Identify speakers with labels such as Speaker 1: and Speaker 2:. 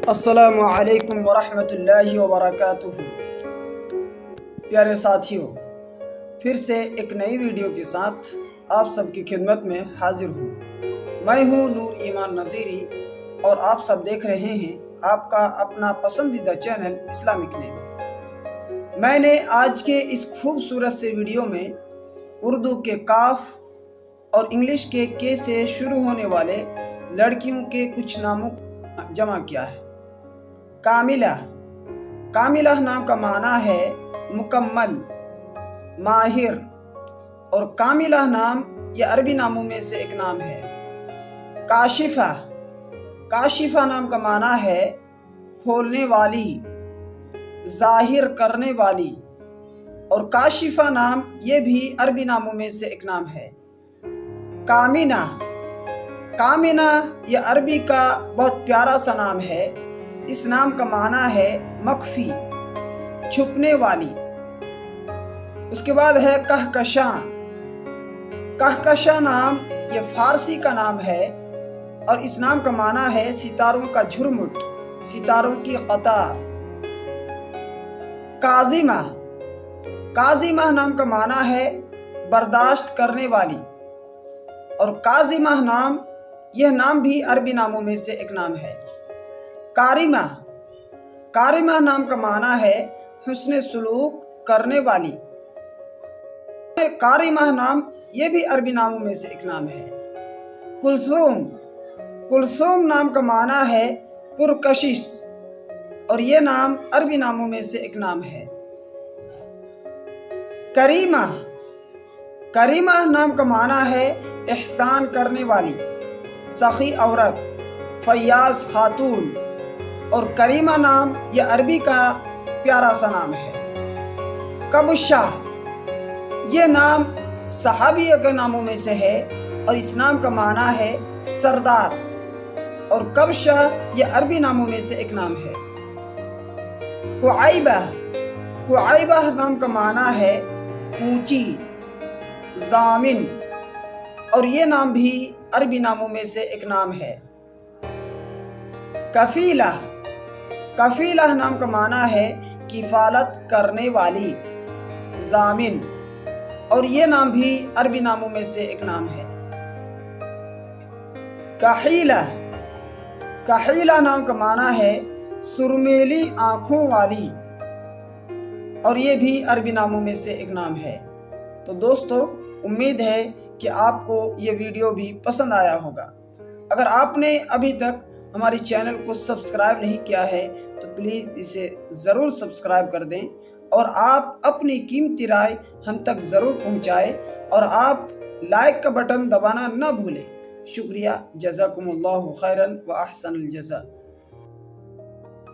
Speaker 1: السلام علیکم ورحمۃ اللہ وبرکاتہ۔ پیارے ساتھیوں، پھر سے ایک نئی ویڈیو کے ساتھ آپ سب کی خدمت میں حاضر ہوں۔ میں ہوں نور ایمان نذیری اور آپ سب دیکھ رہے ہیں آپ کا اپنا پسندیدہ چینل اسلامک نیم۔ میں نے آج کے اس خوبصورت سے ویڈیو میں اردو کے کاف اور انگلش کے کے سے شروع ہونے والے لڑکیوں کے کچھ ناموں کو جمع کیا ہے۔ کاملہ۔ کاملہ نام کا معنی ہے مکمل، ماہر، اور کاملہ نام یہ عربی ناموں میں سے ایک نام ہے۔ کاشفہ۔ کاشفہ نام کا معنی ہے کھولنے والی، ظاہر کرنے والی، اور کاشفہ نام یہ بھی عربی ناموں میں سے ایک نام ہے۔ کامنہ۔ کامنہ یہ عربی کا بہت پیارا سا نام ہے۔ اس نام کا معنی ہے مخفی، چھپنے والی۔ اس کے بعد ہے کہکشاں۔ کہکشاں نام یہ فارسی کا نام ہے اور اس نام کا معنی ہے ستاروں کا جھرمٹ، ستاروں کی قطار۔ کاظمہ۔ کاظمہ نام کا معنی ہے برداشت کرنے والی، اور کاظمہ نام یہ نام بھی عربی ناموں میں سے ایک نام ہے۔ کارمہ۔ کارمہ نام کا معنی ہے حسن سلوک کرنے والی۔ کارمہ نام یہ بھی عربی ناموں میں سے ایک نام ہے۔ کلثوم۔ کلثوم نام کا معنی ہے پرکشش، اور یہ نام عربی ناموں میں سے ایک نام ہے۔ کریمہ۔ کریمہ نام کا معنی ہے احسان کرنے والی، سخی عورت، فیاض خاتون، اور کریمہ نام یہ عربی کا پیارا سا نام ہے۔ کبشہ۔ یہ نام صحابیہ کے ناموں میں سے ہے اور اس نام کا معنی ہے سردار، اور کبشہ یہ عربی ناموں میں سے ایک نام ہے۔ کعیبہ۔ کعیبہ نام کا معنی ہے اونچی، ضامن، اور یہ نام بھی عربی ناموں میں سے ایک نام ہے۔ کفیلہ۔ کفیلہ نام کا معنی ہے کفالت کرنے والی، ضامن، اور یہ نام بھی عربی ناموں میں سے ایک نام ہے۔ کحیلہ۔ کحیلہ نام کا معنی ہے سرمیلی آنکھوں والی، اور یہ بھی عربی ناموں میں سے ایک نام ہے۔ تو دوستو، امید ہے کہ آپ کو یہ ویڈیو بھی پسند آیا ہوگا۔ اگر آپ نے ابھی تک ہماری چینل کو سبسکرائب نہیں کیا ہے تو پلیز اسے ضرور سبسکرائب کر دیں، اور آپ اپنی قیمتی رائے ہم تک ضرور پہنچائیں، اور آپ لائک کا بٹن دبانا نہ بھولیں۔ شکریہ، جزاکم اللہ خیراً و احسن الجزا۔